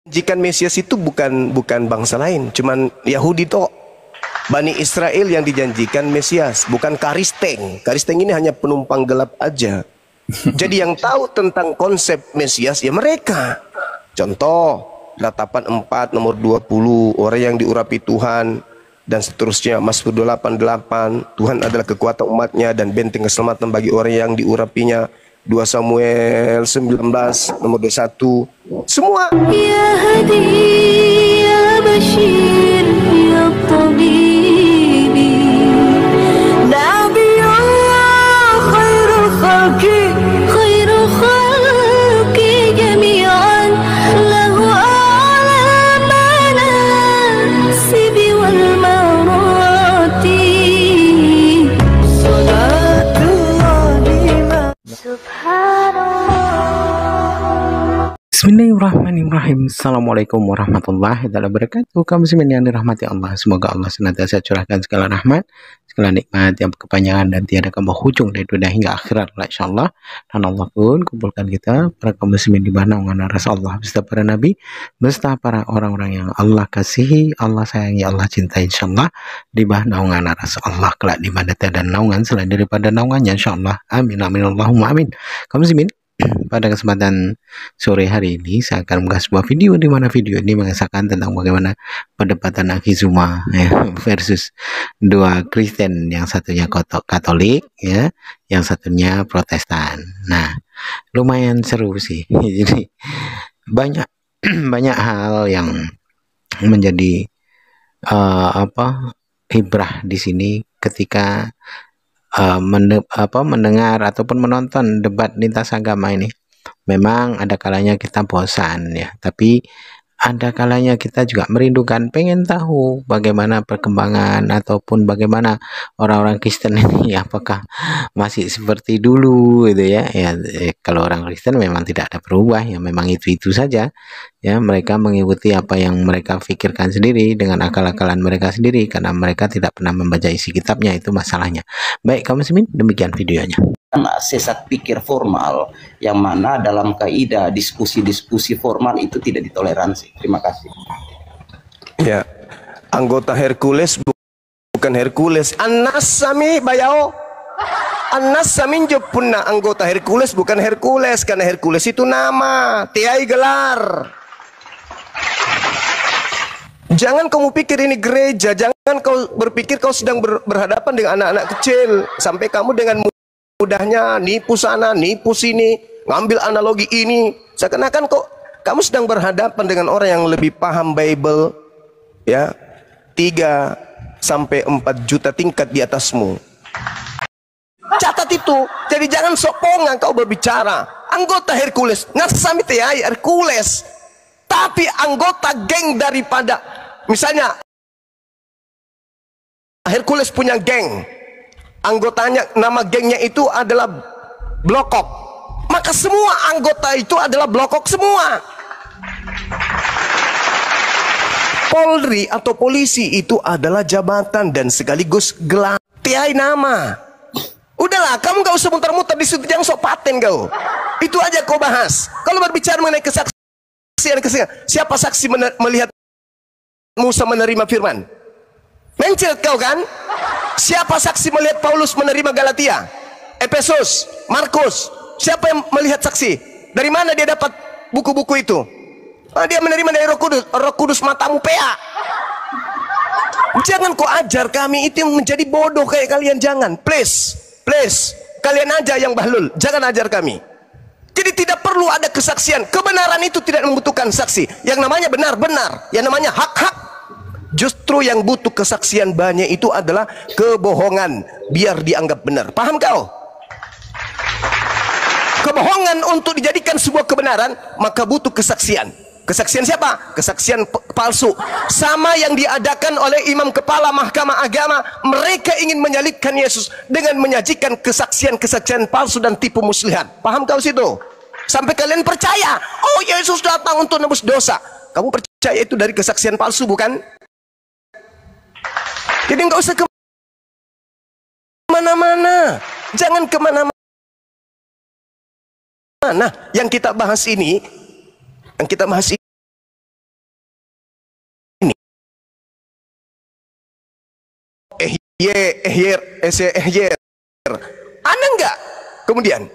Jika Mesias itu bukan bangsa lain, cuman Yahudi toh. Bani Israel yang dijanjikan Mesias, bukan Karisteng. Karisteng ini hanya penumpang gelap aja. Jadi yang tahu tentang konsep Mesias ya mereka. Contoh, Ratapan 4 nomor 20, orang yang diurapi Tuhan dan seterusnya. Mazmur 88, Tuhan adalah kekuatan umatnya dan benteng keselamatan bagi orang yang diurapinya. 2 Samuel 19 nomor 21. Semua Ya Hadi ya Bashir ya Tabibi Nabiyullah khairul khalqi jami'an lahu a'la manasibi wal marati Salatullah Subhanallah. Bismillahirrahmanirrahim. Assalamualaikum warahmatullahi wabarakatuh. Kaum muslimin yang dirahmati Allah, semoga Allah senantiasa curahkan segala rahmat, segala nikmat yang berkepanjangan dan tiada hujung dari dunia hingga akhirat, insyaallah. Dan Allah pun kumpulkan kita para kaum muslimin di mana naungan Rasulullah beserta para nabi, beserta para orang-orang yang Allah kasihi, Allah sayangi, Allah cintai, insyaallah di bawah naungan Rasulullah kelak di mana tiada naungan selain daripada naungannya, insyaallah. Amin amin Allahumma amin. Kaum muslimin, pada kesempatan sore hari ini saya akan mengunggah sebuah video di mana video ini mengisahkan tentang bagaimana perdebatan Akizuma ya, versus dua Kristen, yang satunya Katolik ya, yang satunya Protestan. Nah, lumayan seru sih. Jadi banyak banyak hal yang menjadi ibrah di sini ketika mendengar ataupun menonton debat lintas agama ini. Memang ada kalanya kita bosan ya, tapi ada kalanya kita juga merindukan, pengen tahu bagaimana perkembangan ataupun bagaimana orang-orang Kristen ini, apakah masih seperti dulu gitu ya. Kalau orang Kristen memang tidak ada berubah ya, memang itu saja ya, mereka mengikuti apa yang mereka pikirkan sendiri dengan akal-akalan mereka sendiri karena mereka tidak pernah membaca isi kitabnya, itu masalahnya. Baik kaum muslimin, demikian videonya. Sesat pikir formal yang mana dalam kaidah diskusi-diskusi formal itu tidak ditoleransi. Terima kasih. ya, anggota Hercules bukan Hercules. An-Nasami bayao. An-Nasamin punna anggota Hercules bukan Hercules, karena Hercules itu nama, tiai gelar. Jangan kamu pikir ini gereja, jangan kau berpikir kau sedang berhadapan dengan anak-anak kecil sampai kamu dengan mudahnya nipu sana, nipu sini, ngambil analogi ini, seakan-akan kok kamu sedang berhadapan dengan orang yang lebih paham Bible ya, 3 sampai 4 juta tingkat di atasmu. Catat itu. Jadi jangan sokongan kau berbicara anggota Hercules, ngasami tiai Hercules, tapi anggota geng daripada, misalnya Hercules punya geng, anggotanya nama gengnya itu adalah Blokok, maka semua anggota itu adalah Blokok semua. Polri atau polisi itu adalah jabatan dan sekaligus gelar, tiai nama. Udahlah, kamu gak usah muter-muter di situ, jangan sok paten kau. Itu aja kau bahas. Kalau berbicara mengenai kesaksian, siapa saksi melihat Musa menerima firman? Mencet kau kan? Siapa saksi melihat Paulus menerima Galatia, Efesus, Markus? Siapa yang melihat saksi? Dari mana dia dapat buku-buku itu? Dia menerima dari Roh Kudus. Roh Kudus matamu pea. Jangan kau ajar kami itu yang menjadi bodoh kayak kalian, jangan. Please, kalian aja yang bahlul, jangan ajar kami. Jadi tidak perlu ada kesaksian. Kebenaran itu tidak membutuhkan saksi. Yang namanya benar-benar, yang namanya hak-hak. Justru yang butuh kesaksian banyak itu adalah kebohongan, biar dianggap benar. Paham kau? Kebohongan untuk dijadikan sebuah kebenaran, maka butuh kesaksian. Kesaksian siapa? Kesaksian palsu. Sama yang diadakan oleh imam kepala mahkamah agama. Mereka ingin menyalibkan Yesus dengan menyajikan kesaksian-kesaksian palsu dan tipu muslihat. Paham kau situ? Sampai kalian percaya, oh Yesus datang untuk nebus dosa. Kamu percaya itu dari kesaksian palsu, bukan? Jadi nggak usah kemana-mana. Jangan kemana-mana. Nah, yang kita bahas ini Ada nggak? Kemudian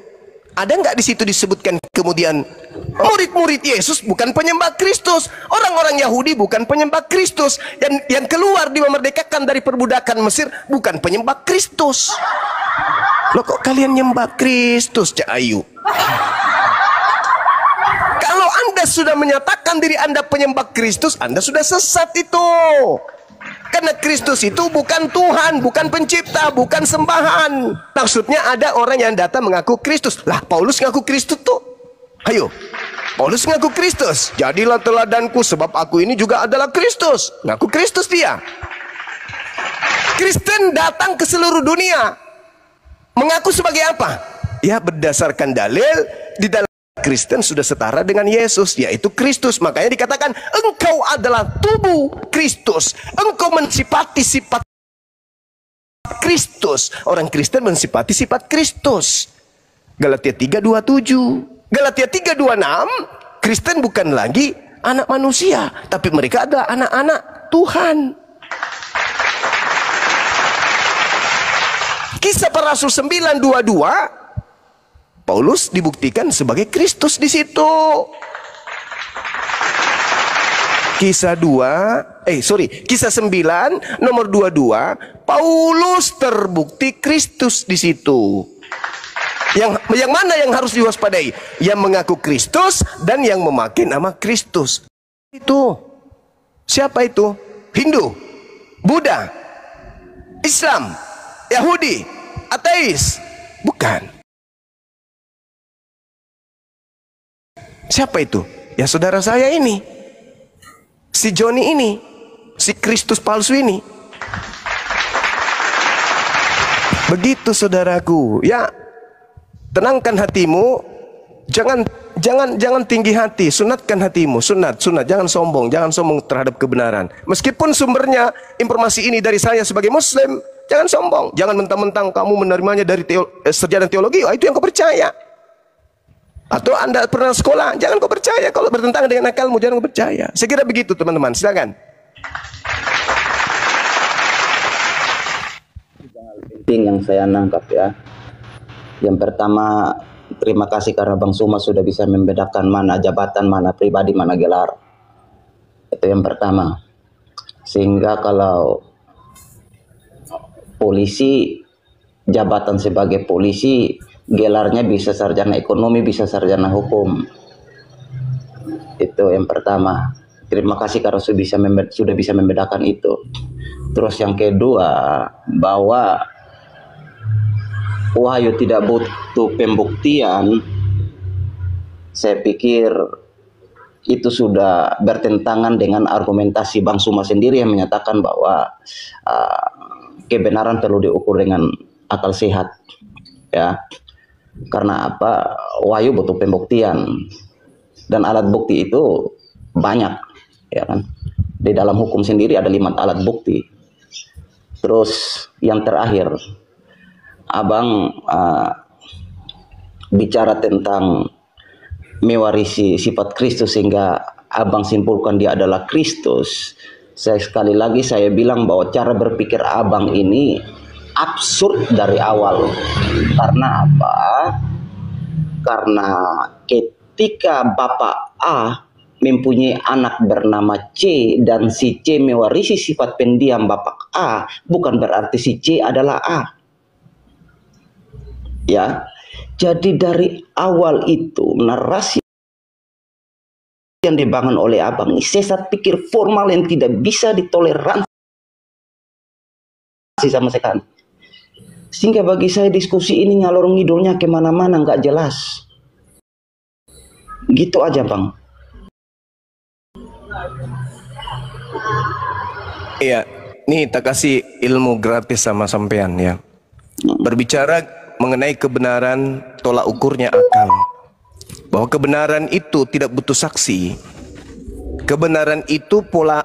ada nggak di situ disebutkan kemudian murid-murid Yesus bukan penyembah Kristus, orang-orang Yahudi bukan penyembah Kristus, dan yang keluar dimerdekakan dari perbudakan Mesir bukan penyembah Kristus. Loh, kok kalian nyembah Kristus, Cak Ayu? Kalau Anda sudah menyatakan diri Anda penyembah Kristus, Anda sudah sesat itu. Karena Kristus itu bukan Tuhan, bukan pencipta, bukan sembahan. Maksudnya ada orang yang datang mengaku Kristus. Lah, Paulus ngaku Kristus tuh. Ayo, Paulus ngaku Kristus. Jadilah teladanku sebab aku ini juga adalah Kristus. Ngaku Kristus dia. Kristen datang ke seluruh dunia. Mengaku sebagai apa? Ya, berdasarkan dalil di dalam Kristen sudah setara dengan Yesus, yaitu Kristus. Makanya dikatakan engkau adalah tubuh Kristus. Engkau mensifati sifat Kristus. Orang Kristen mensifati sifat Kristus. Galatia 3:27. Galatia 3:26. Kristen bukan lagi anak manusia, tapi mereka adalah anak-anak Tuhan. Kisah Para Rasul 9:22. Paulus dibuktikan sebagai Kristus di situ. Kisah 9 nomor 22, Paulus terbukti Kristus di situ. Yang mana yang harus diwaspadai? Yang mengaku Kristus dan yang memakai nama Kristus. Itu. Siapa itu? Hindu, Buddha, Islam, Yahudi, ateis? Bukan. Siapa itu? Ya saudara saya ini, si Joni ini, si Kristus palsu ini. Begitu saudaraku. Ya, tenangkan hatimu, jangan tinggi hati, sunatkan hatimu, sunat, jangan sombong terhadap kebenaran. Meskipun sumbernya informasi ini dari saya sebagai Muslim, jangan sombong, jangan mentang-mentang kamu menerimanya dari sarjana teologi, itu yang kau percaya. Atau Anda pernah sekolah, jangan kau percaya. Kalau bertentangan dengan akalmu, jangan kau percaya. Saya kira begitu teman-teman, silakan. Penting yang saya nangkap ya. Yang pertama, terima kasih karena Bang Suma sudah bisa membedakan mana jabatan, mana pribadi, mana gelar. Itu yang pertama. Sehingga kalau polisi, jabatan sebagai polisi, gelarnya bisa sarjana ekonomi, bisa sarjana hukum. Itu yang pertama. Terima kasih karena sudah bisa membedakan itu. Terus yang kedua, bahwa Wahyu tidak butuh pembuktian, saya pikir itu sudah bertentangan dengan argumentasi Bang Suma sendiri yang menyatakan bahwa kebenaran perlu diukur dengan akal sehat. Ya. Karena apa? Wahyu butuh pembuktian, dan alat bukti itu banyak, ya kan? Di dalam hukum sendiri ada 5 alat bukti. Terus yang terakhir, Abang bicara tentang mewarisi sifat Kristus sehingga Abang simpulkan dia adalah Kristus. Sekali lagi saya bilang bahwa cara berpikir Abang ini absurd dari awal. Karena apa? Karena ketika Bapak A mempunyai anak bernama C dan si C mewarisi sifat pendiam Bapak A, bukan berarti si C adalah A. Ya. Jadi dari awal itu narasi yang dibangun oleh Abang ini sesat pikir formal yang tidak bisa ditoleransi sama sekali. Sehingga bagi saya diskusi ini ngalor ngidulnya kemana-mana, nggak jelas. Gitu aja Bang. Iya, nih tak kasih ilmu gratis sama sampean ya. Berbicara mengenai kebenaran, tolak ukurnya akal. Bahwa kebenaran itu tidak butuh saksi. Kebenaran itu pola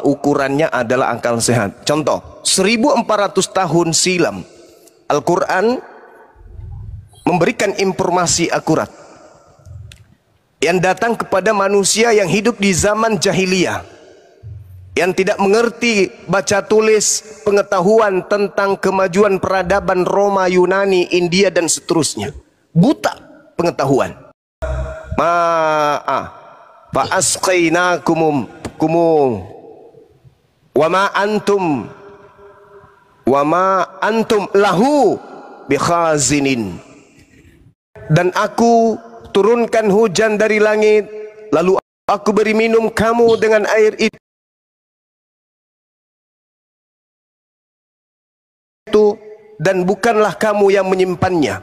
ukurannya adalah akal sehat. Contoh, 1400 tahun silam Al-Quran memberikan informasi akurat yang datang kepada manusia yang hidup di zaman jahiliyah. yang tidak mengerti baca tulis, pengetahuan tentang kemajuan peradaban Roma, Yunani, India dan seterusnya. Buta pengetahuan. Fa asqainakum wa ma antum lahu bikhazinin. Dan aku turunkan hujan dari langit, lalu aku beri minum kamu dengan air itu, dan bukanlah kamu yang menyimpannya.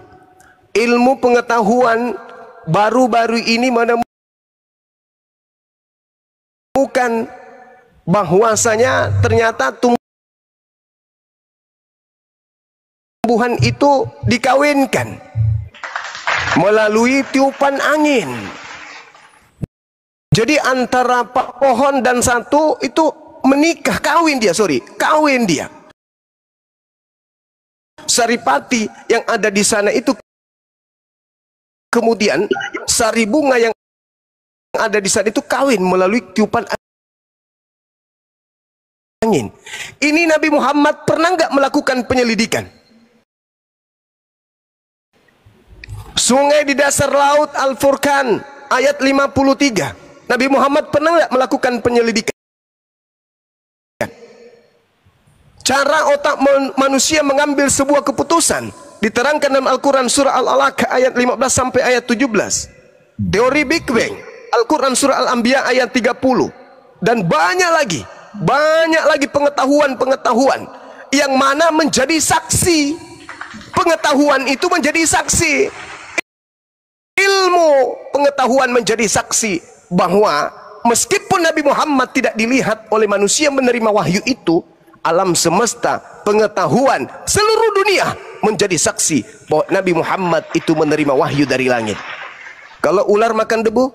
Ilmu pengetahuan baru-baru ini menemukan bahwasanya ternyata tumbuhan itu dikawinkan melalui tiupan angin. Jadi antara pohon dan satu itu menikah, kawin dia. Saripati yang ada di sana itu, kemudian sari bunga yang ada di sana itu kawin melalui tiupan angin. Ini Nabi Muhammad pernah nggak melakukan penyelidikan? Sungai di dasar laut Al-Furqan ayat 53. Nabi Muhammad pernah nggak melakukan penyelidikan? Cara otak manusia mengambil sebuah keputusan diterangkan dalam Al-Quran surah Al-Alaq ayat 15 sampai ayat 17. Teori Big Bang, Al-Quran surah Al-Anbiya ayat 30. Dan banyak lagi pengetahuan yang mana menjadi saksi. Pengetahuan itu menjadi saksi. Ilmu pengetahuan menjadi saksi bahwa meskipun Nabi Muhammad tidak dilihat oleh manusia menerima wahyu itu, alam semesta, pengetahuan seluruh dunia menjadi saksi bahwa Nabi Muhammad itu menerima wahyu dari langit. Kalau ular makan debu,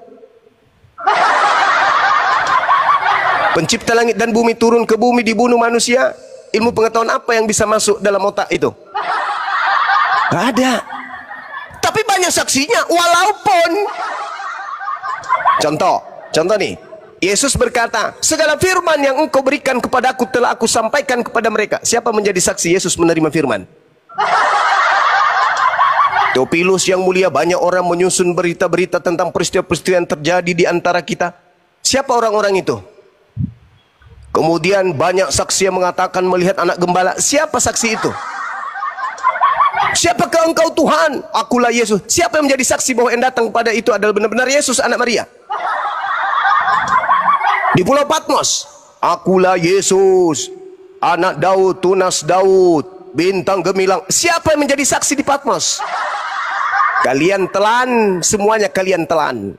pencipta langit dan bumi turun ke bumi dibunuh manusia, ilmu pengetahuan apa yang bisa masuk dalam otak itu? Gak ada. Tapi banyak saksinya, walaupun contoh nih, Yesus berkata, segala firman yang engkau berikan kepadaku telah aku sampaikan kepada mereka. Siapa menjadi saksi Yesus menerima firman? Teopilus yang mulia, banyak orang menyusun berita-berita tentang peristiwa-peristiwa yang terjadi di antara kita. Siapa orang-orang itu? Kemudian banyak saksi yang mengatakan melihat anak gembala. Siapa saksi itu? Siapakah engkau Tuhan? Akulah Yesus. Siapa yang menjadi saksi bahwa yang datang pada itu adalah benar-benar Yesus anak Maria? Di Pulau Patmos, akulah Yesus, anak Daud, tunas Daud, bintang gemilang. Siapa yang menjadi saksi di Patmos? Kalian telan, semuanya kalian telan.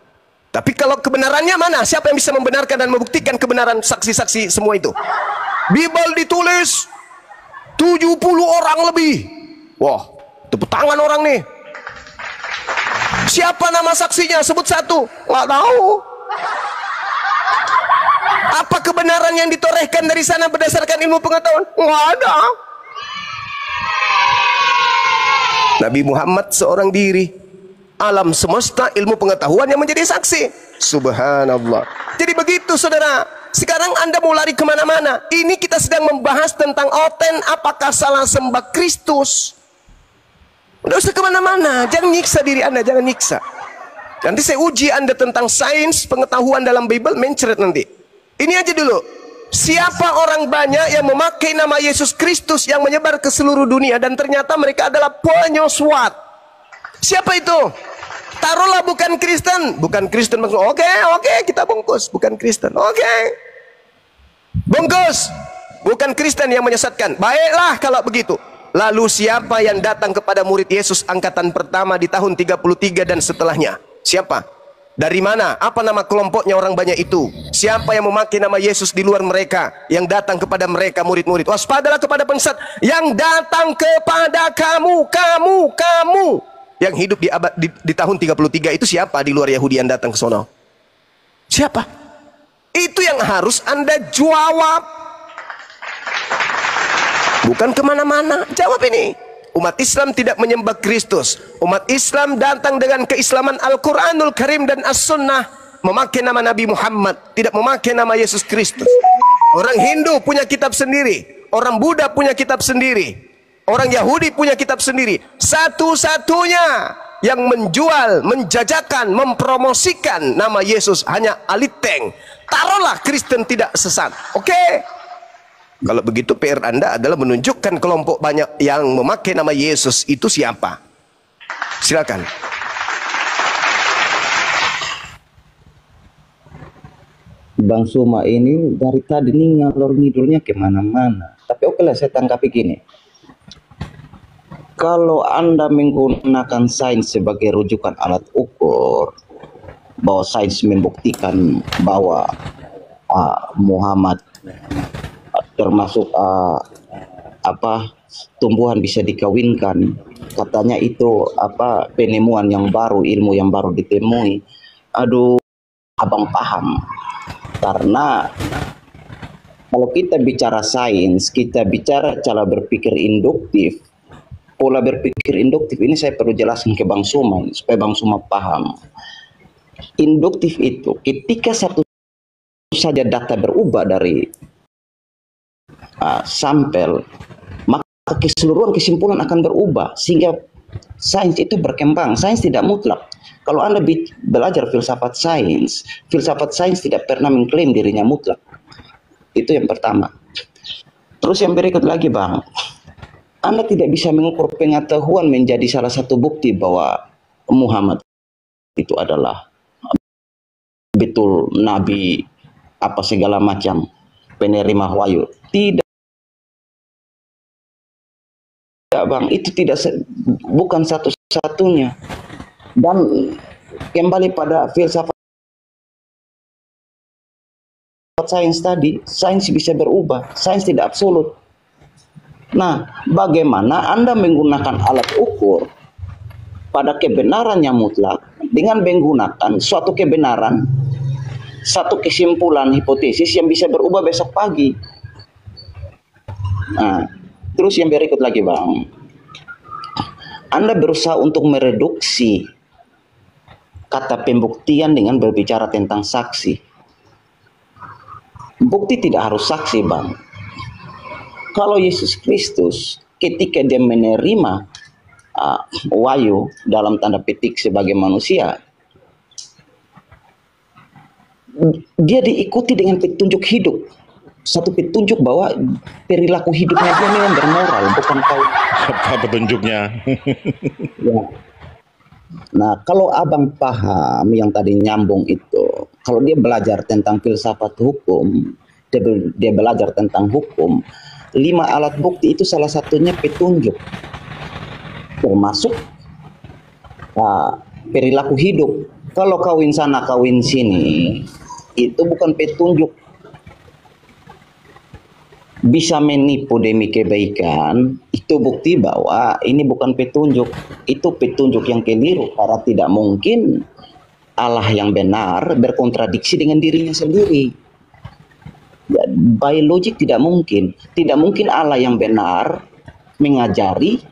Tapi kalau kebenarannya mana? Siapa yang bisa membenarkan dan membuktikan kebenaran saksi-saksi semua itu? Bible ditulis 70 orang lebih. Wah, tepuk tangan orang nih. Siapa nama saksinya? Sebut satu. Nggak tahu. Apa kebenaran yang ditorehkan dari sana berdasarkan ilmu pengetahuan? Nggak ada. Nabi Muhammad seorang diri, alam semesta, ilmu pengetahuan yang menjadi saksi. Subhanallah. Jadi begitu saudara. Sekarang Anda mau lari kemana-mana. Ini kita sedang membahas tentang oten, apakah salah sembah Kristus. Udah usah kemana-mana. Jangan nyiksa diri Anda, jangan nyiksa. Nanti saya uji Anda tentang sains pengetahuan dalam Bible, mencret nanti. Ini aja dulu. Siapa orang banyak yang memakai nama Yesus Kristus yang menyebar ke seluruh dunia dan ternyata mereka adalah penyusuat? Siapa itu? Taruhlah bukan Kristen. Bukan Kristen maksud, oke, kita bungkus. Bukan Kristen, oke. Bungkus. Bukan Kristen yang menyesatkan. Baiklah kalau begitu. Lalu siapa yang datang kepada murid Yesus angkatan pertama di tahun 33 dan setelahnya? Siapa? Dari mana? Apa nama kelompoknya orang banyak itu? Siapa yang memakai nama Yesus di luar mereka, yang datang kepada mereka murid-murid? Waspadalah kepada penyesat yang datang kepada kamu yang hidup di tahun 33 itu. Siapa di luar Yahudi yang datang ke sono? Siapa? Itu yang harus Anda jawab. Bukan kemana-mana. Jawab ini. Umat Islam tidak menyembah Kristus. Umat Islam datang dengan keislaman Al-Quranul Karim dan As-Sunnah, memakai nama Nabi Muhammad, tidak memakai nama Yesus Kristus. Orang Hindu punya kitab sendiri, orang Buddha punya kitab sendiri, orang Yahudi punya kitab sendiri. Satu-satunya yang menjual, menjajakan, mempromosikan nama Yesus hanya Aliteng. Taruhlah Kristen tidak sesat. Oke? Kalau begitu PR Anda adalah menunjukkan kelompok banyak yang memakai nama Yesus itu siapa. Silakan. Bang Suma ini dari tadi nih ngalor ngidulnya kemana-mana. Tapi oke lah, saya tanggapi gini. Kalau Anda menggunakan sains sebagai rujukan alat ukur, bahwa sains membuktikan bahwa Muhammad termasuk tumbuhan bisa dikawinkan, katanya itu penemuan yang baru, ilmu yang baru ditemui. Aduh, abang paham. Karena kalau kita bicara sains, kita bicara cara berpikir induktif. Pola berpikir induktif ini saya perlu jelaskan ke Bang Suma supaya Bang Suma paham. Induktif itu ketika satu saja data berubah dari sampel, maka keseluruhan kesimpulan akan berubah sehingga sains itu berkembang. Sains tidak mutlak. Kalau Anda belajar filsafat sains tidak pernah mengklaim dirinya mutlak. Itu yang pertama. Terus yang berikut lagi, Bang. Anda tidak bisa mengukur pengetahuan menjadi salah satu bukti bahwa Muhammad itu adalah betul nabi apa segala macam penerima wahyu. Tidak, Bang, itu bukan satu-satunya. Dan kembali pada filsafat sains tadi, sains bisa berubah, sains tidak absolut. Nah, bagaimana Anda menggunakan alat ukur pada kebenaran yang mutlak dengan menggunakan suatu kebenaran, satu kesimpulan hipotesis yang bisa berubah besok pagi. Nah, terus yang berikut lagi, Bang. Anda berusaha untuk mereduksi kata pembuktian dengan berbicara tentang saksi. Bukti tidak harus saksi, Bang. Kalau Yesus Kristus ketika dia menerima wahyu dalam tanda petik sebagai manusia, dia diikuti dengan petunjuk hidup. Satu petunjuk bahwa perilaku hidupnya dia memang bermoral, bukan kau. Apa petunjuknya? Ya. Nah, kalau abang paham yang tadi nyambung itu, kalau dia belajar tentang filsafat hukum, dia belajar tentang hukum, 5 alat bukti itu salah satunya petunjuk, termasuk perilaku hidup. Kalau kawin sana kawin sini, itu bukan petunjuk. Bisa menipu demi kebaikan, itu bukti bahwa ini bukan petunjuk. Itu petunjuk yang keliru, karena tidak mungkin Allah yang benar berkontradiksi dengan dirinya sendiri. Ya, by logic tidak mungkin. Tidak mungkin Allah yang benar mengajari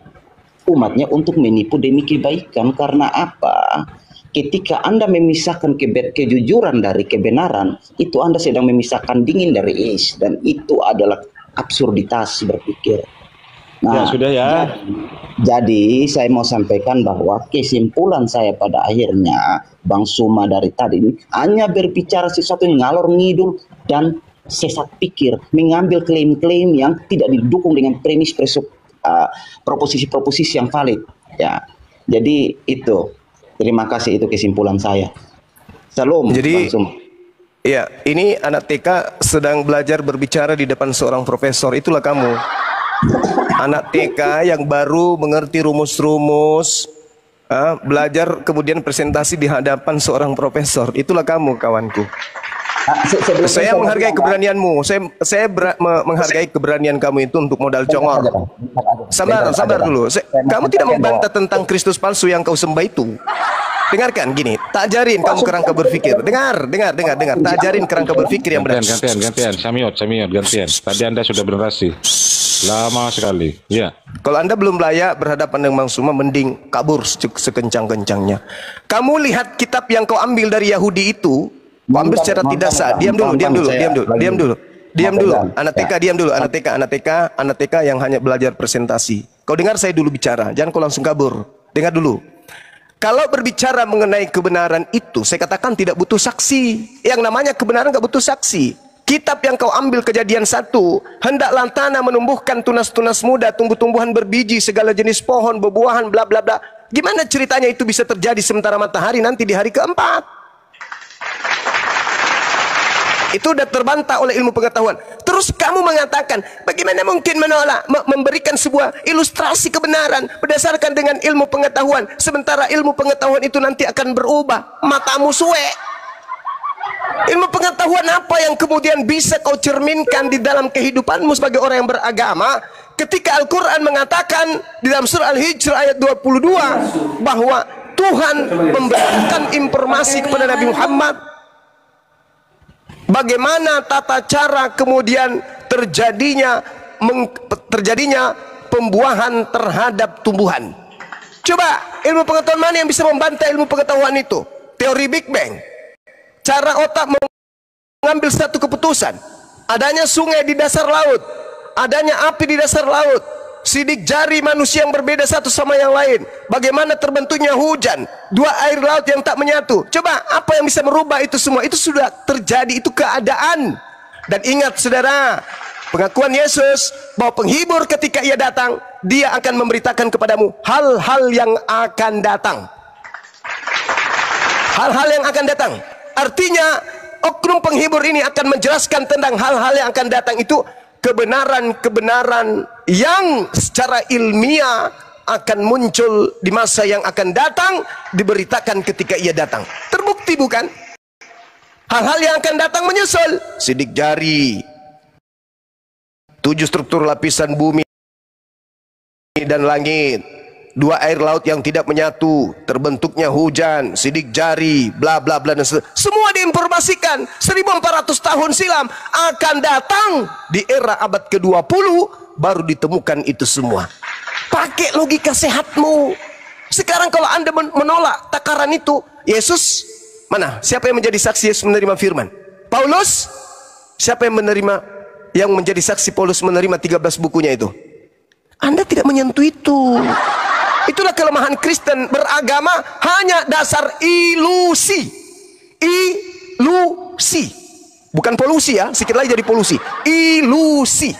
umatnya untuk menipu demi kebaikan. Karena apa? Ketika Anda memisahkan kejujuran dari kebenaran, itu Anda sedang memisahkan dingin dari es, dan itu adalah absurditas berpikir. Nah, Ya sudah ya. jadi saya mau sampaikan bahwa kesimpulan saya pada akhirnya, Bang Suma dari tadi ini hanya berbicara sesuatu yang ngalor ngidul dan sesat pikir, mengambil klaim-klaim yang tidak didukung dengan premis proposisi-proposisi yang valid. Ya, jadi itu. Terima kasih, itu kesimpulan saya. Salam. Jadi, Bang Suma. ya, ini anak TK sedang belajar berbicara di depan seorang profesor. Itulah kamu. Anak TK yang baru mengerti rumus-rumus, belajar kemudian presentasi di hadapan seorang profesor. Itulah kamu, kawanku. Saya menghargai keberanianmu. Saya menghargai keberanian kamu itu untuk modal congor. Sabar dulu. Kamu tidak membantah tentang Kristus palsu yang kau sembah itu. Dengarkan gini, tak ajarin kamu kerangka berpikir. Dengar. Tak ajarin kerangka berpikir yang benar. Gantian. Samiot, gantian. Tadi Anda sudah berorasi. Lama sekali. Ya. Kalau Anda belum layak berhadapan dengan Bang Suma, mending kabur sekencang-kencangnya. Kamu lihat kitab yang kau ambil dari Yahudi itu, kau ambil secara tidak sah. Diam dulu. Diam mau dulu, pegang. anak TK, Ya. diam dulu, anak TK yang hanya belajar presentasi. Kau dengar saya dulu bicara, jangan kau langsung kabur. Dengar dulu. Kalau berbicara mengenai kebenaran itu, saya katakan tidak butuh saksi. Yang namanya kebenaran gak butuh saksi. Kitab yang kau ambil Kejadian 1, hendaklah tanah menumbuhkan tunas-tunas muda, tumbuh-tumbuhan berbiji, segala jenis pohon, bebuahan, bla bla bla. Gimana ceritanya itu bisa terjadi sementara matahari nanti di hari keempat? Itu sudah terbantah oleh ilmu pengetahuan. Terus kamu mengatakan, bagaimana mungkin menolak, memberikan sebuah ilustrasi kebenaran berdasarkan dengan ilmu pengetahuan, sementara ilmu pengetahuan itu nanti akan berubah. Matamu suwe. Ilmu pengetahuan apa yang kemudian bisa kau cerminkan di dalam kehidupanmu sebagai orang yang beragama, ketika Al-Quran mengatakan di dalam surah Al-Hijr ayat 22 bahwa Tuhan memberikan informasi kepada Nabi Muhammad bagaimana tata cara kemudian terjadinya pembuahan terhadap tumbuhan. Coba ilmu pengetahuan mana yang bisa membantah ilmu pengetahuan itu? Teori Big Bang, cara otak mengambil satu keputusan, adanya sungai di dasar laut, adanya api di dasar laut, sidik jari manusia yang berbeda satu sama yang lain, bagaimana terbentuknya hujan, dua air laut yang tak menyatu. Coba apa yang bisa merubah itu semua? Itu sudah terjadi, itu keadaan. Dan ingat saudara, pengakuan Yesus bahwa penghibur ketika ia datang, dia akan memberitakan kepadamu hal-hal yang akan datang. Hal-hal yang akan datang. Artinya oknum penghibur ini akan menjelaskan tentang hal-hal yang akan datang, itu kebenaran-kebenaran yang secara ilmiah akan muncul di masa yang akan datang, diberitakan ketika ia datang. Terbukti bukan? Hal-hal yang akan datang menyusul. Sidik jari, 7 struktur lapisan bumi dan langit, 2 air laut yang tidak menyatu, terbentuknya hujan, sidik jari, bla bla bla, dan semua diinformasikan 1400 tahun silam akan datang. Di era abad ke-20 baru ditemukan itu semua. Pakai logika sehatmu. Sekarang kalau Anda menolak takaran itu, Yesus mana? Siapa yang menjadi saksi Yesus menerima firman? Paulus? Siapa yang menjadi saksi Paulus menerima 13 bukunya itu? Anda tidak menyentuh itu. Itulah kelemahan Kristen beragama, hanya dasar ilusi. Ilusi. Bukan polusi ya, sedikit lagi jadi polusi. Ilusi.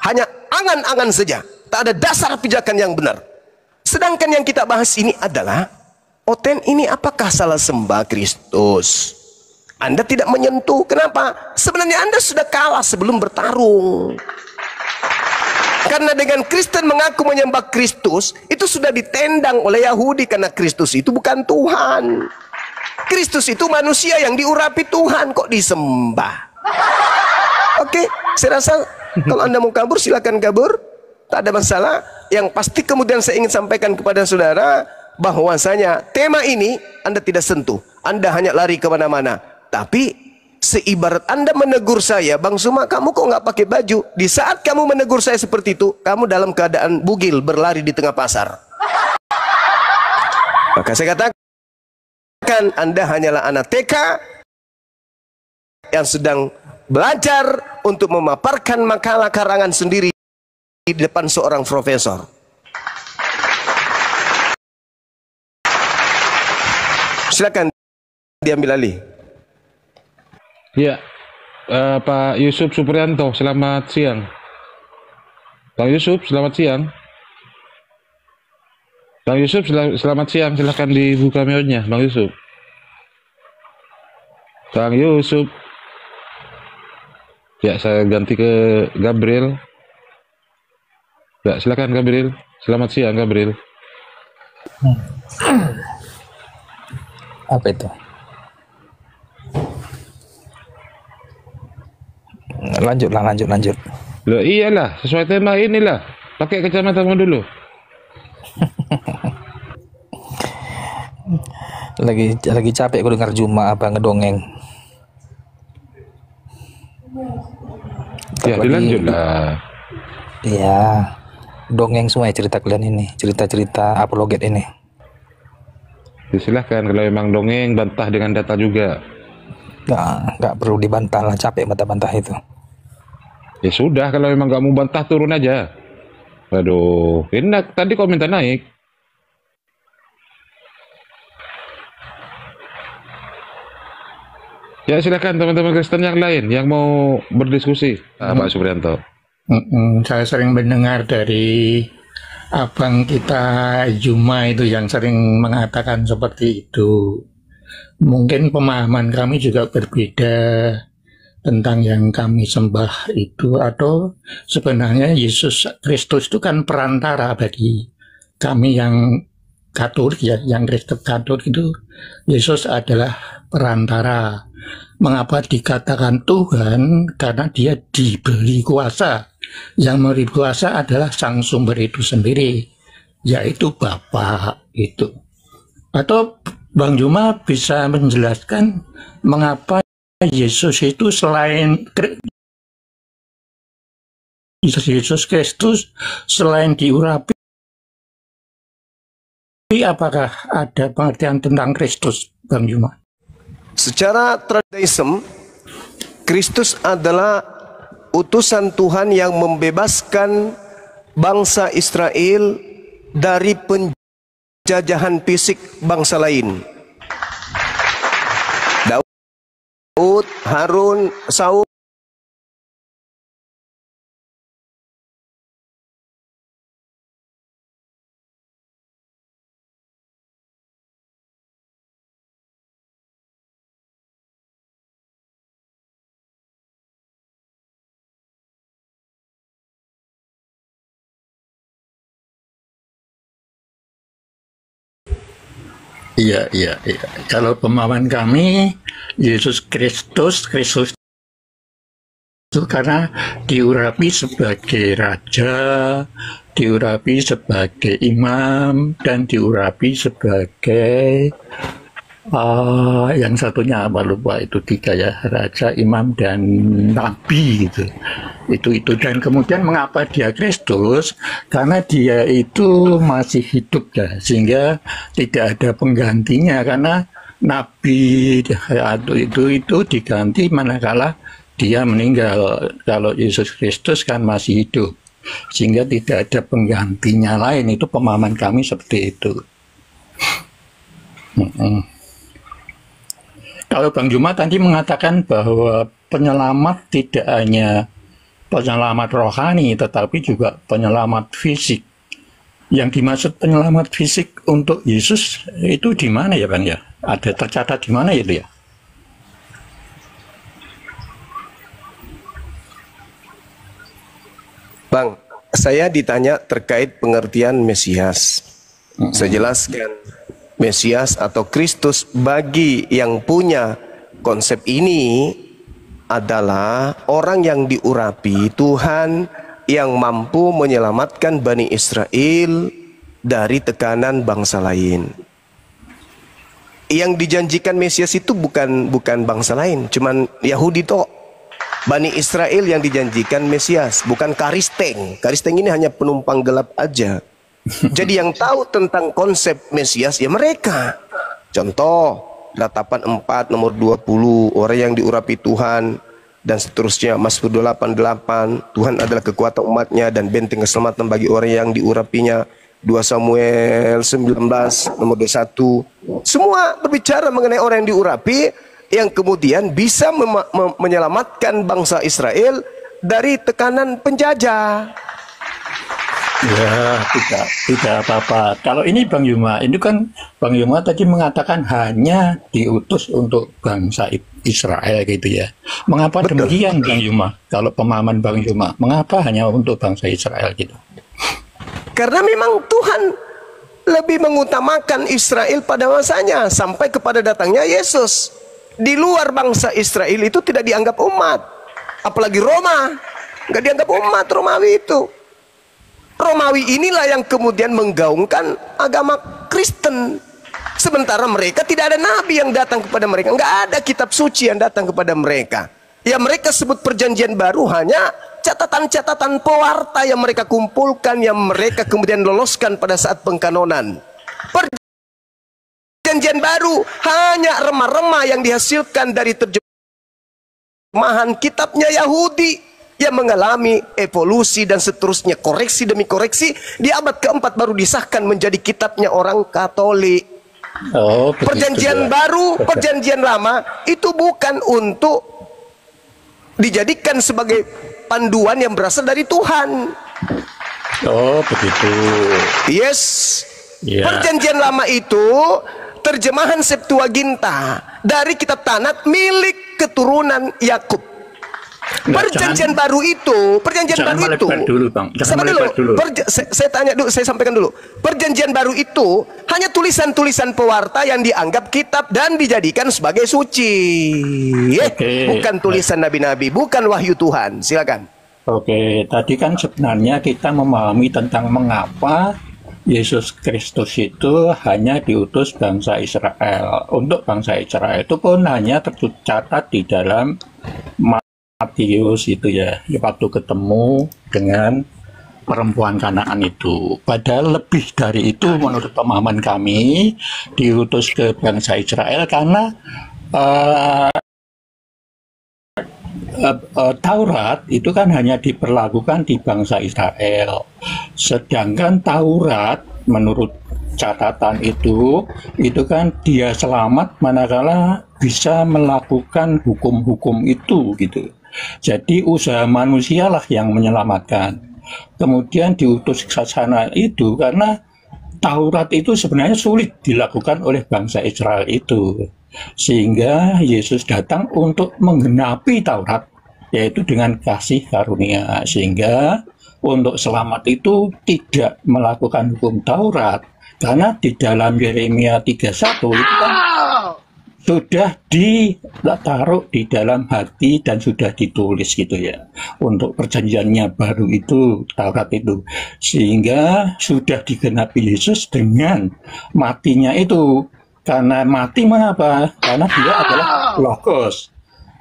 Hanya angan-angan saja. Tak ada dasar pijakan yang benar. Sedangkan yang kita bahas ini adalah, Oten ini apakah salah sembah Kristus? Anda tidak menyentuh. Kenapa? Sebenarnya Anda sudah kalah sebelum bertarung. Karena dengan Kristen mengaku menyembah Kristus, itu sudah ditendang oleh Yahudi, karena Kristus itu bukan Tuhan. Kristus itu manusia yang diurapi Tuhan, kok disembah. Oke, saya rasa kalau Anda mau kabur silakan kabur, tak ada masalah. Yang pasti kemudian saya ingin sampaikan kepada saudara bahwasanya tema ini Anda tidak sentuh, Anda hanya lari kemana-mana. Tapi seibarat Anda menegur saya, Bang Suma, kamu kok nggak pakai baju? Di saat kamu menegur saya seperti itu, kamu dalam keadaan bugil berlari di tengah pasar. Maka saya katakan, Anda hanyalah anak TK yang sedang belajar untuk memaparkan makalah karangan sendiri di depan seorang profesor. Silakan diambil alih. Ya, Pak Yusuf Suprianto, selamat siang. Bang Yusuf, selamat siang. Bang Yusuf, selamat siang. Silahkan dibuka mute-nya, Bang Yusuf. Bang Yusuf. Ya, saya ganti ke Gabriel. Ya, silakan Gabriel. Selamat siang, Gabriel. Apa itu? Lanjut. Loh iyalah, sesuai tema inilah. Pakai kacamatamu dulu. lagi capek aku dengar Juma apa ngedongeng. Ya, dilanjut lah. Iya. Dongeng semua ya cerita kalian ini, cerita-cerita apologet ini. Ya, silahkan kalau memang dongeng bantah dengan data juga. Nggak perlu dibantah lah, capek bantah-bantah itu. Ya sudah, kalau memang nggak mau bantah turun aja. Waduh, enak. Tadi kok minta naik. Ya silakan teman-teman Kristen yang lain yang mau berdiskusi. Pak Suprianto. Saya sering mendengar dari abang kita Juma itu yang sering mengatakan seperti itu. Mungkin pemahaman kami juga berbeda tentang yang kami sembah itu, atau sebenarnya Yesus Kristus itu kan perantara bagi kami yang Katolik ya, yang Kristen Katolik itu Yesus adalah perantara. Mengapa dikatakan Tuhan? Karena dia diberi kuasa. Yang memberi kuasa adalah sang sumber itu sendiri, yaitu Bapa itu. Atau Bang Juma bisa menjelaskan mengapa Yesus itu selain Yesus Kristus selain diurapi, apakah ada pengertian tentang Kristus, Bang Juma? Secara tradisme, Kristus adalah utusan Tuhan yang membebaskan bangsa Israel dari penjajahan fisik bangsa lain. Daud, Harun, Saul Iya. Kalau pemahaman kami, Yesus Kristus itu karena diurapi sebagai raja, diurapi sebagai imam, dan diurapi sebagai yang satunya apa lupa, itu tiga ya, raja, imam, dan nabi gitu. Itu dan kemudian mengapa dia Kristus? Karena dia itu masih hidup ya, sehingga tidak ada penggantinya, karena nabi itu diganti manakala dia meninggal. Kalau Yesus Kristus kan masih hidup, sehingga tidak ada penggantinya lain. Itu pemahaman kami seperti itu. Kalau Bang Juma tadi mengatakan bahwa penyelamat tidak hanya penyelamat rohani, tetapi juga penyelamat fisik. Yang dimaksud penyelamat fisik untuk Yesus itu di mana ya Bang ya? Ada tercatat di mana itu ya? Bang, saya ditanya terkait pengertian Mesias. Saya jelaskan, Mesias atau Kristus bagi yang punya konsep ini adalah orang yang diurapi Tuhan, yang mampu menyelamatkan Bani Israel dari tekanan bangsa lain. Yang dijanjikan Mesias itu bukan bangsa lain, cuman Yahudi toh. Bani Israel yang dijanjikan Mesias, bukan Karisteng. Karisteng ini hanya penumpang gelap aja. Jadi yang tahu tentang konsep Mesias ya mereka. Contoh, Ratapan 4 nomor 20, orang yang diurapi Tuhan, dan seterusnya. Mazmur 88, Tuhan adalah kekuatan umatnya dan benteng keselamatan bagi orang yang diurapinya. 2 Samuel 19 nomor 21. Semua berbicara mengenai orang yang diurapi, yang kemudian bisa menyelamatkan bangsa Israel dari tekanan penjajah. Ya, tidak apa-apa. Kalau ini Bang Yuma, ini kan Bang Yuma tadi mengatakan hanya diutus untuk bangsa Israel gitu ya. Mengapa demikian Bang Yuma? Kalau pemahaman Bang Yuma, mengapa hanya untuk bangsa Israel gitu? Karena memang Tuhan lebih mengutamakan Israel pada masanya sampai kepada datangnya Yesus. Di luar bangsa Israel itu tidak dianggap umat, apalagi Roma, nggak dianggap umat Romawi itu. Romawi inilah yang kemudian menggaungkan agama Kristen, sementara mereka tidak ada nabi yang datang kepada mereka, nggak ada kitab suci yang datang kepada mereka. Ya mereka sebut perjanjian baru hanya catatan-catatan pewarta yang mereka kumpulkan, yang mereka kemudian loloskan pada saat pengkanonan. Perjanjian baru hanya remah-remah yang dihasilkan dari terjemahan kitabnya Yahudi yang mengalami evolusi dan seterusnya, koreksi demi koreksi. Di abad keempat baru disahkan menjadi kitabnya orang Katolik. Oh, begitu Perjanjian ya. baru, perjanjian lama itu bukan untuk dijadikan sebagai panduan yang berasal dari Tuhan. Oh, begitu. Yes. Ya. Perjanjian lama itu terjemahan Septuaginta dari kitab Tanakh milik keturunan Yakub. Nggak, Perjanjian baru itu, perjanjian jangan baru itu. melebar dulu, Bang. Jangan Sabar melebar dulu. Saya tanya dulu, saya sampaikan dulu. Perjanjian baru itu hanya tulisan-tulisan pewarta yang dianggap kitab dan dijadikan sebagai suci. Oke. Bukan tulisan nabi-nabi, bukan wahyu Tuhan. Silakan. Oke, tadi kan sebenarnya kita memahami tentang mengapa Yesus Kristus itu hanya diutus bangsa Israel. Untuk bangsa Israel itu pun hanya tercatat di dalam Matius itu ya, waktu ketemu dengan perempuan Kanaan itu. Padahal lebih dari itu menurut pemahaman kami diutus ke bangsa Israel karena Taurat itu kan hanya diperlakukan di bangsa Israel. Sedangkan Taurat menurut catatan itu kan dia selamat manakala bisa melakukan hukum-hukum itu gitu. Jadi usaha manusialah yang menyelamatkan. Kemudian diutus ke sana itu karena Taurat itu sebenarnya sulit dilakukan oleh bangsa Israel itu. Sehingga Yesus datang untuk menggenapi Taurat, yaitu dengan kasih karunia. Sehingga untuk selamat itu tidak melakukan hukum Taurat. Karena di dalam Yeremia 31 itu kan sudah ditaruh di dalam hati dan sudah ditulis gitu ya. Untuk perjanjiannya baru itu, Taurat itu. Sehingga sudah digenapi Yesus dengan matinya itu. Karena mati mengapa? Karena dia adalah Logos.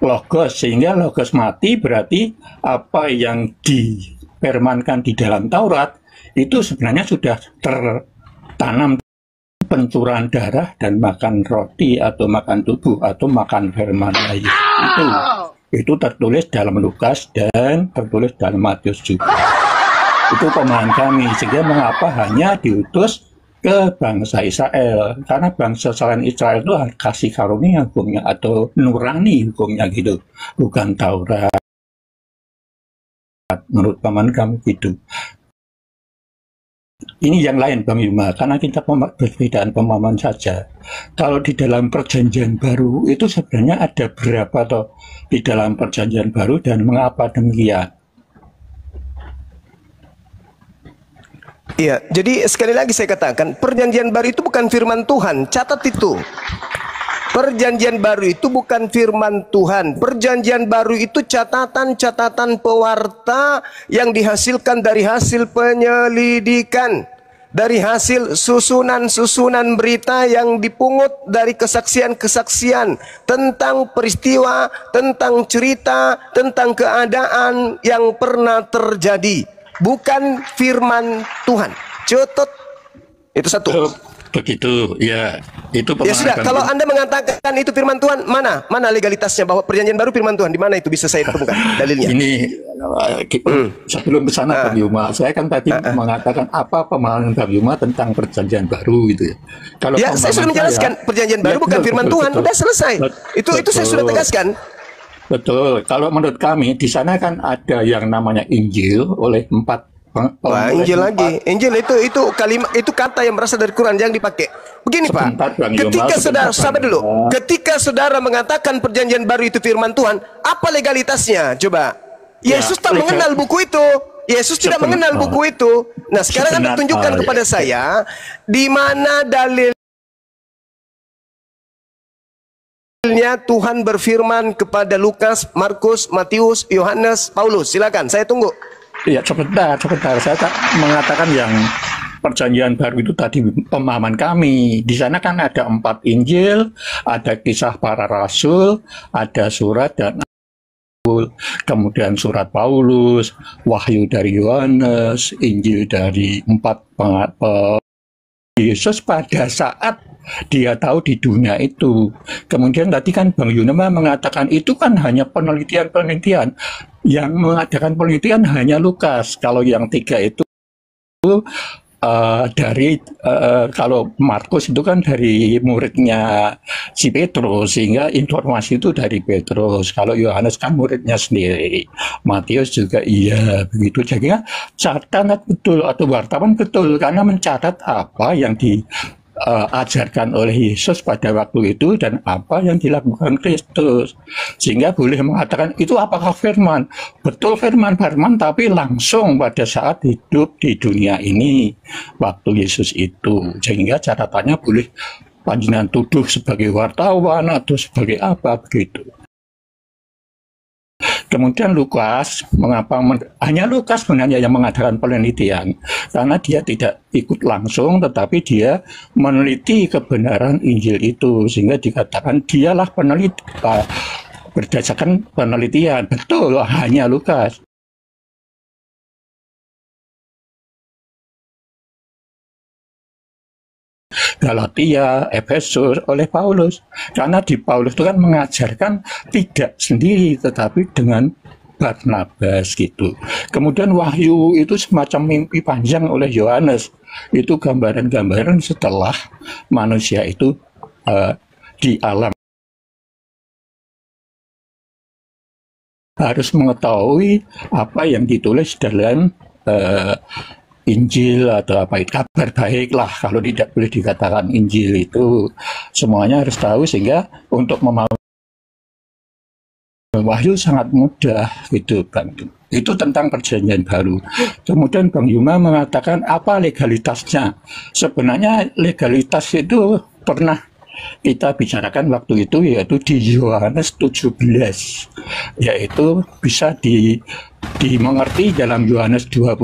Logos, sehingga Logos mati berarti apa yang dipermankan di dalam Taurat itu sebenarnya sudah tertanam pencurahan darah dan makan roti atau makan tubuh atau makan firman Allah. Itu tertulis dalam Lukas dan tertulis dalam Matius juga. Itu pemahaman kami, sehingga mengapa hanya diutus ke bangsa Israel, karena bangsa selain Israel itu kasih karunia hukumnya atau nurani hukumnya gitu, bukan Taurat. Menurut paman kami gitu. Ini yang lain Bang Yuma, karena kita perbedaan pemahaman saja. Kalau di dalam perjanjian baru itu sebenarnya ada berapa toh di dalam perjanjian baru dan mengapa demikian? Iya, jadi sekali lagi saya katakan, perjanjian baru itu bukan firman Tuhan. Catat itu. Perjanjian baru itu bukan firman Tuhan. Perjanjian baru itu catatan-catatan pewarta yang dihasilkan dari hasil penyelidikan, dari hasil susunan-susunan berita yang dipungut dari kesaksian-kesaksian tentang peristiwa, tentang cerita, tentang keadaan yang pernah terjadi. Bukan firman Tuhan. Catat. Itu satu. Begitu, ya. Itu Ya sudah, kalau Anda mengatakan itu firman Tuhan, mana legalitasnya bahwa perjanjian baru firman Tuhan? Di mana itu bisa saya temukan dalilnya? Ini sebelum ke sana Bang Yuma, saya kan tadi mengatakan apa pemahaman Bang Yuma tentang perjanjian baru gitu ya. Kalau ya, saya sudah menjelaskan perjanjian baru bukan firman Tuhan, udah selesai. Itu saya sudah tegaskan. Betul. Kalau menurut kami di sana kan ada yang namanya Injil oleh Wah, Injil lagi. Injil itu kalimat, itu kata yang berasal dari Quran yang dipakai. Begini Pak, ketika ketika saudara mengatakan perjanjian baru itu firman Tuhan, apa legalitasnya? Coba. Yesus tak mengenal buku itu. Yesus tidak mengenal buku itu. Nah, sekarang Anda tunjukkan kepada saya di mana dalilnya Tuhan berfirman kepada Lukas, Markus, Matius, Yohanes, Paulus. Silakan, saya tunggu. Ya, sebentar. Saya tak mengatakan yang perjanjian baru itu tadi pemahaman kami. Di sana kan ada 4 Injil, ada kisah para rasul, ada surat dan kemudian surat Paulus, wahyu dari Yohanes, Injil dari 4 Yesus pada saat dia tahu di dunia itu. Kemudian tadi kan Bang Yunema mengatakan itu kan hanya penelitian. Yang mengadakan penelitian hanya Lukas. Kalau yang 3 itu dari kalau Markus itu kan dari muridnya si Petrus, sehingga informasi itu dari Petrus. Kalau Yohanes kan muridnya sendiri, Matius juga iya begitu. Jadi catat betul atau wartawan betul karena mencatat apa yang diajarkan oleh Yesus pada waktu itu dan apa yang dilakukan Kristus, sehingga boleh mengatakan itu apakah firman, betul firman, tapi langsung pada saat hidup di dunia ini waktu Yesus itu, sehingga catatannya boleh panjenengan tuduh sebagai wartawan atau sebagai apa begitu. Kemudian Lukas, hanya Lukas sebenarnya yang mengadakan penelitian, karena dia tidak ikut langsung, tetapi dia meneliti kebenaran Injil itu, sehingga dikatakan dialah peneliti, berdasarkan penelitian. Betul, hanya Lukas. Galatia, Efesus oleh Paulus. Karena di Paulus itu kan mengajarkan tidak sendiri tetapi dengan Barnabas gitu. Kemudian Wahyu itu semacam mimpi panjang oleh Yohanes. Itu gambaran-gambaran setelah manusia itu di alam. Harus mengetahui apa yang ditulis dalam Injil atau apa itu, kabar baik lah, kalau tidak boleh dikatakan Injil, itu semuanya harus tahu, sehingga untuk memahami Wahyu sangat mudah gitu Bang. Itu tentang perjanjian baru. Kemudian Bang Yuma mengatakan apa legalitasnya. Sebenarnya legalitas itu pernah kita bicarakan waktu itu, yaitu di Yohanes 17, yaitu bisa dimengerti dalam Yohanes 20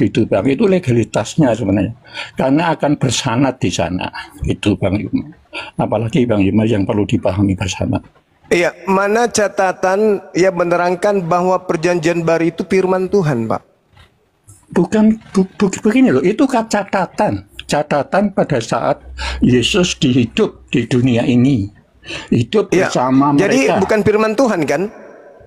itu Bang. Itu legalitasnya sebenarnya, karena akan bersanad di sana itu Bang Yuma. Apalagi Bang Yuma yang perlu dipahami bersama. Iya, mana catatan yang menerangkan bahwa perjanjian baru itu firman Tuhan, Pak? Bukan begini loh, itu kan catatan pada saat Yesus hidup di dunia ini, hidup bersama mereka. Jadi bukan firman Tuhan kan?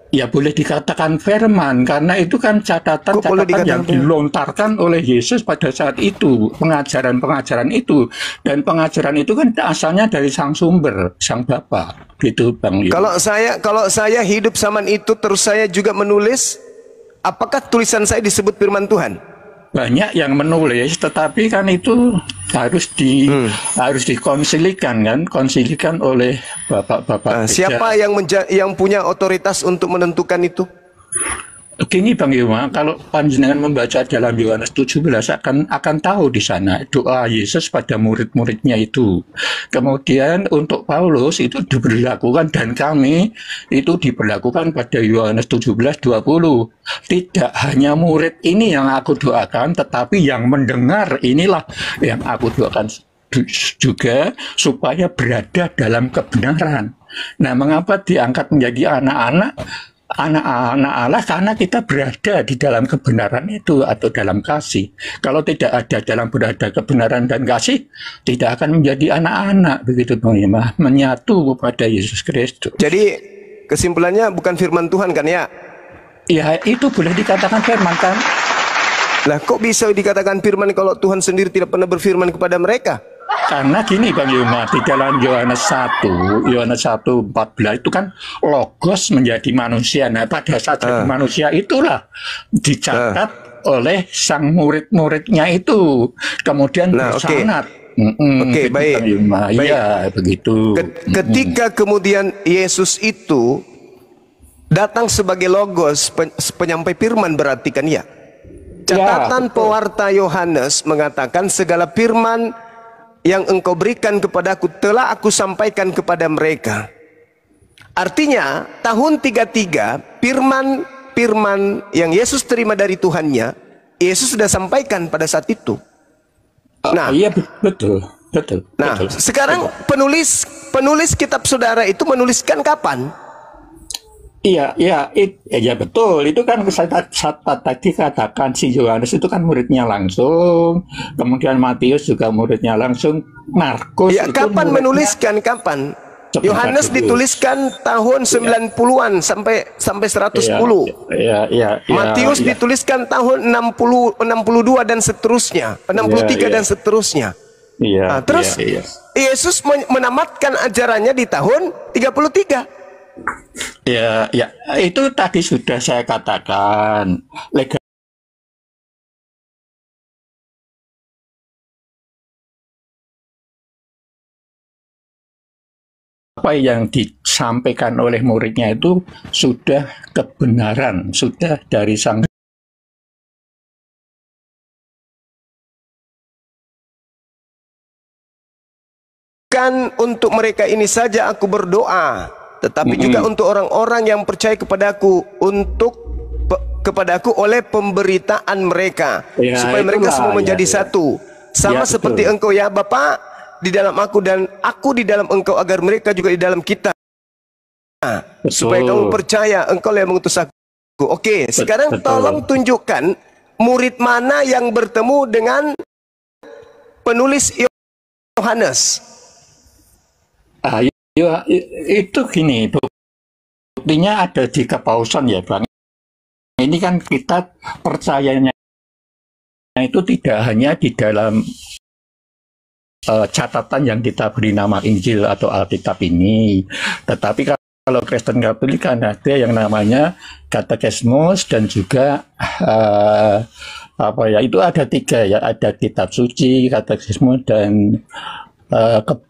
Ya boleh dikatakan firman, karena itu kan catatan yang dilontarkan oleh Yesus pada saat itu, pengajaran itu, dan pengajaran itu kan asalnya dari sang sumber, sang Bapa, gitu Bang. Kalau saya hidup zaman itu terus saya juga menulis, apakah tulisan saya disebut firman Tuhan? Banyak yang menulis, tetapi kan itu harus dikonsilikan kan, konsilikan oleh bapak-bapak. Siapa yang punya otoritas untuk menentukan itu? Gini Bang Yuma, kalau panjenengan membaca dalam Yohanes 17 akan tahu di sana doa Yesus pada murid-muridnya itu. Kemudian untuk Paulus itu diberlakukan, dan kami itu diberlakukan pada Yohanes 17:20. Tidak hanya murid ini yang aku doakan, tetapi yang mendengar inilah yang aku doakan juga, supaya berada dalam kebenaran. Nah, mengapa diangkat menjadi anak-anak Allah? Karena kita berada di dalam kebenaran itu atau dalam kasih. Kalau tidak ada dalam berada kebenaran dan kasih, tidak akan menjadi anak-anak, begitu Bang Yima, menyatu kepada Yesus Kristus. Jadi kesimpulannya bukan firman Tuhan kan ya? Ya, itu boleh dikatakan firman kan? Lah kok bisa dikatakan firman kalau Tuhan sendiri tidak pernah berfirman kepada mereka? Karena gini Bang Yuma, di dalam Yohanes 1:14 itu kan Logos menjadi manusia. Nah, pada saat jadi manusia itulah dicatat oleh sang murid-muridnya itu, kemudian bersanad. Oke, baik. Ya, begitu. Ketika kemudian Yesus itu datang sebagai Logos, penyampai firman, berarti kan ya? Catatan pewarta Yohanes mengatakan segala firman yang engkau berikan kepadaku telah aku sampaikan kepada mereka. Artinya tahun 33 firman yang Yesus terima dari Tuhannya, Yesus sudah sampaikan pada saat itu. Nah, iya betul. Nah, sekarang penulis kitab saudara itu menuliskan kapan? Iya betul. Itu kan saat tadi katakan si Yohanes itu kan muridnya langsung, kemudian Matius juga muridnya langsung, Markus. Ya, kapan menuliskan kapan? Yohanes dituliskan tahun 90-an sampai 110. Matius dituliskan tahun 62 dan seterusnya, 63 dan seterusnya. Terus Yesus menamatkan ajarannya di tahun 33. Ya, itu tadi sudah saya katakan. Apa yang disampaikan oleh muridnya itu sudah kebenaran, sudah dari sang Bukan untuk mereka ini saja aku berdoa, tetapi juga untuk orang-orang yang percaya kepadaku, kepadaku oleh pemberitaan mereka, supaya mereka semua menjadi satu, sama seperti engkau ya Bapa di dalam aku dan aku di dalam engkau, agar mereka juga di dalam kita, supaya kamu percaya engkau yang mengutus aku. Oke, sekarang tolong tunjukkan murid mana yang bertemu dengan penulis Yohanes. Itu gini, buktinya ada di Kepausan ya Bang. Ini kan kita percayanya itu tidak hanya di dalam catatan yang kita beri nama Injil atau Alkitab ini, tetapi kalau Kristen Katolik kan ada yang namanya katekismus dan juga itu ada 3 ya, ada kitab suci, katekismus dan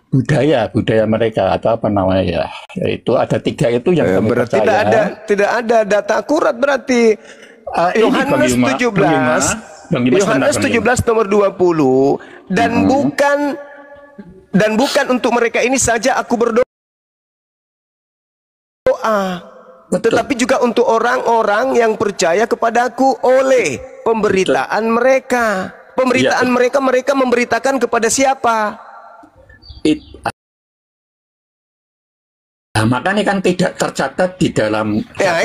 budaya mereka atau apa namanya ya, itu ada 3 itu yang kami berarti percaya. tidak ada data akurat berarti. Yohanes 17 nomor 20 dan bukan untuk mereka ini saja aku berdoa, tetapi juga untuk orang-orang yang percaya kepadaku oleh pemberitaan mereka. Pemberitaan mereka memberitakan kepada siapa? Makanya kan tidak tercatat di dalam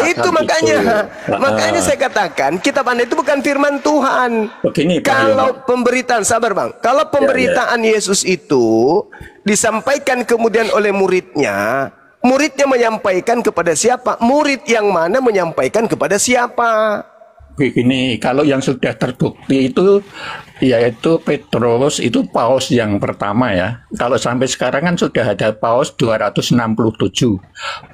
itu makanya saya katakan kitab Anda itu bukan firman Tuhan. Begini, kalau pemberitaan, sabar Bang, kalau pemberitaan Yesus itu disampaikan kemudian oleh muridnya menyampaikan kepada siapa? Murid yang mana menyampaikan kepada siapa? Begini, kalau yang sudah terbukti itu yaitu Petrus, itu paus yang pertama ya. Kalau sampai sekarang kan sudah ada paus 267.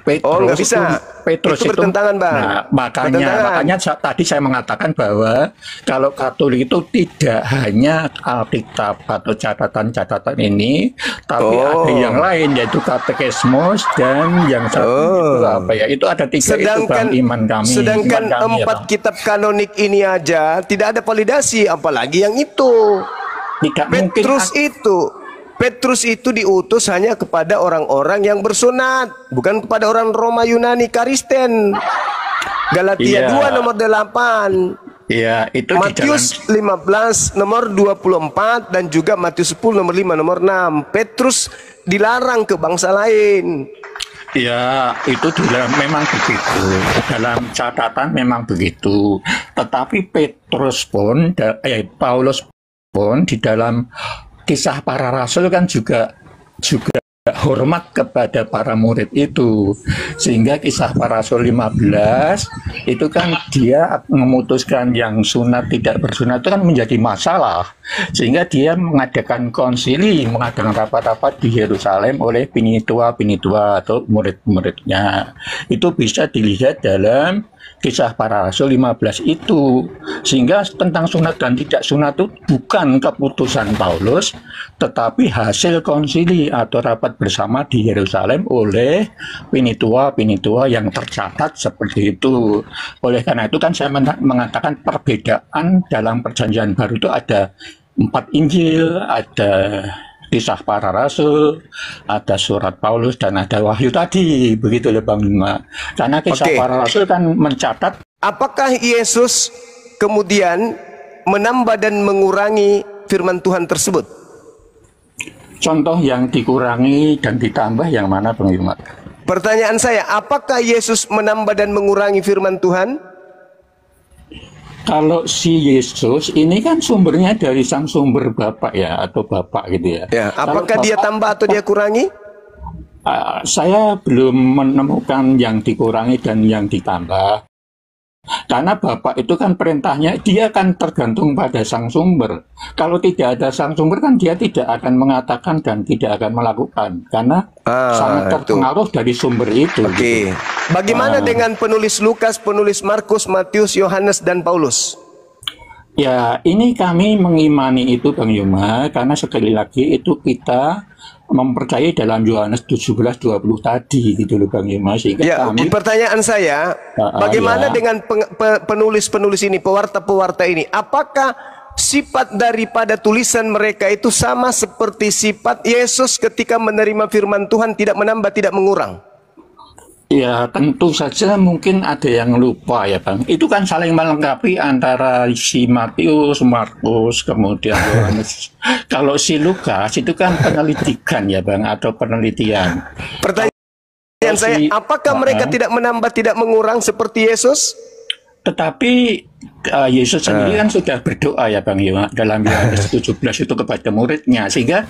Nggak bisa. Petrus itu bertentangan Bang. Nah, makanya tadi saya mengatakan bahwa kalau Katolik itu tidak hanya Alkitab atau catatan-catatan ini, tapi ada yang lain yaitu katekismus dan yang satu itu ada 3 itu Bang, iman kami. Sedangkan 4 kitab kanonik ini aja tidak ada validasi, apalagi yang itu. Petrus itu diutus hanya kepada orang-orang yang bersunat, bukan kepada orang Roma, Yunani, Kristen. Galatia 2 nomor 8. Itu Matius 15 nomor 24 dan juga Matius 10 nomor 5 nomor 6. Petrus dilarang ke bangsa lain. Itu memang begitu. Dalam catatan memang begitu. Tetapi Petrus pun, Paulus pun di dalam Kisah Para Rasul kan juga hormat kepada para murid itu, sehingga Kisah Para Rasul 15 itu kan dia memutuskan yang sunat tidak bersunat itu kan menjadi masalah, sehingga dia mengadakan konsili, mengadakan rapat-rapat di Yerusalem oleh pinitua atau murid-muridnya. Itu bisa dilihat dalam Kisah Para Rasul 15 itu, sehingga tentang sunat dan tidak sunat itu bukan keputusan Paulus, tetapi hasil konsili atau rapat bersama di Yerusalem oleh pinitua yang tercatat seperti itu. Oleh karena itu kan saya mengatakan perbedaan dalam Perjanjian Baru itu ada 4 Injil, ada Kisah Para Rasul, ada surat Paulus, dan ada Wahyu tadi, begitu ya Bang Bima. Karena Kisah Para Rasul kan mencatat. Apakah Yesus kemudian menambah dan mengurangi firman Tuhan tersebut? Contoh yang dikurangi dan ditambah yang mana Bang Bima? Pertanyaan saya, apakah Yesus menambah dan mengurangi firman Tuhan? Kalau si Yesus ini kan sumbernya dari sang sumber Bapak ya, atau Bapak gitu ya. Apakah dia tambah atau dia kurangi? Saya belum menemukan yang dikurangi dan yang ditambah. Karena Bapak itu kan perintahnya, dia kan tergantung pada sang sumber. Kalau tidak ada sang sumber kan dia tidak akan mengatakan dan tidak akan melakukan. Karena sangat terpengaruh dari sumber itu. Oke. Gitu. Bagaimana dengan penulis Lukas, penulis Markus, Matius, Yohanes, dan Paulus? Ya, ini kami mengimani itu Bang Yuma, karena sekali lagi itu kita mempercayai dalam Yohanes 17:20 tadi gitu loh Bang Yuma, sehingga Ya, kami pertanyaan saya, bagaimana ya. dengan penulis-penulis ini, pewarta-pewarta ini? Apakah sifat daripada tulisan mereka itu sama seperti sifat Yesus ketika menerima firman Tuhan, tidak menambah, tidak mengurang? Ya, tentu saja mungkin ada yang lupa ya Bang. Itu kan saling melengkapi antara si Matius, Markus, kemudian Yohanes. Kalau si Lukas itu kan penyelidikan ya Bang, atau penelitian. Pertanyaan saya, apakah mereka tidak menambah, tidak mengurang seperti Yesus? Tetapi Yesus sendiri kan sudah berdoa ya Bang Yuma dalam Yohanes 17 itu kepada muridnya, sehingga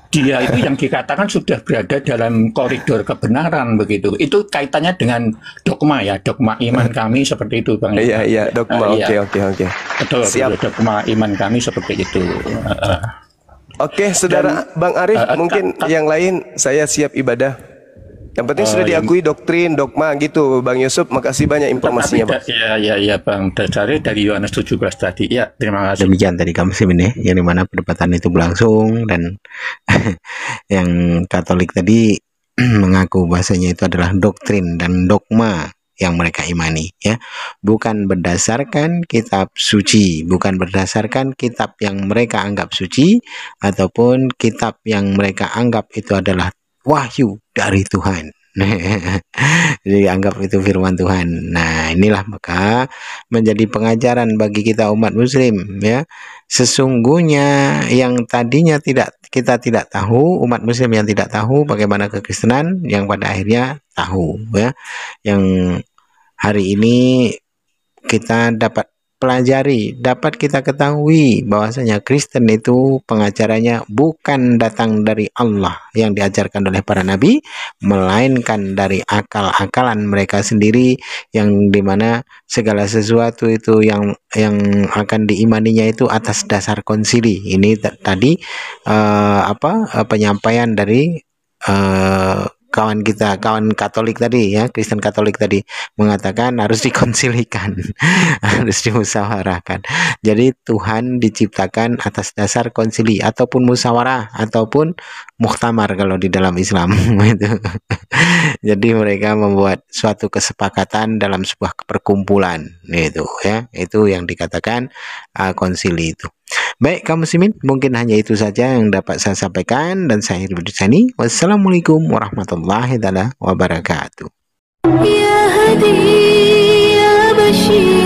dia itu yang dikatakan sudah berada dalam koridor kebenaran begitu. Itu kaitannya dengan dogma ya, dogma iman kami seperti itu Bang Yuma. Iya, dogma. Oke. Betul, dogma iman kami seperti itu. Oke, saudara Bang Arif, mungkin yang lain saya siap ibadah. Yang penting sudah diakui doktrin, dogma gitu, Bang Yusuf. Makasih banyak informasinya, Bang. Ya, Bang. Dari Yohanes 17 tadi. Ya, terima kasih. Demikian tadi kami ini, yang dimana perdebatan itu berlangsung, dan yang Katolik tadi mengaku bahasanya itu adalah doktrin dan dogma yang mereka imani, ya, bukan berdasarkan kitab suci, bukan berdasarkan kitab yang mereka anggap suci, ataupun kitab yang mereka anggap itu adalah wahyu dari Tuhan. Jadi anggap itu firman Tuhan. Nah, inilah maka menjadi pengajaran bagi kita umat muslim, ya. Sesungguhnya yang tadinya kita tidak tahu, umat muslim yang tidak tahu bagaimana kekristenan, yang pada akhirnya tahu, ya. Yang hari ini kita dapat pelajari, dapat kita ketahui bahwasanya Kristen itu pengajarannya bukan datang dari Allah yang diajarkan oleh para nabi, melainkan dari akal-akalan mereka sendiri, yang dimana segala sesuatu itu yang akan diimaninya itu atas dasar konsili. Ini tadi penyampaian dari kawan Katolik tadi, ya, Kristen Katolik tadi mengatakan harus dikonsilikan, harus dimusyawarahkan. Jadi Tuhan diciptakan atas dasar konsili ataupun musyawarah ataupun muktamar kalau di dalam Islam itu. Jadi mereka membuat suatu kesepakatan dalam sebuah perkumpulan, itu, ya, itu yang dikatakan konsili itu. Baik kaum muslimin, mungkin hanya itu saja yang dapat saya sampaikan, dan saya akhiri di sini. Wassalamualaikum warahmatullahi wabarakatuh. Ya Hadi, Ya Bashir.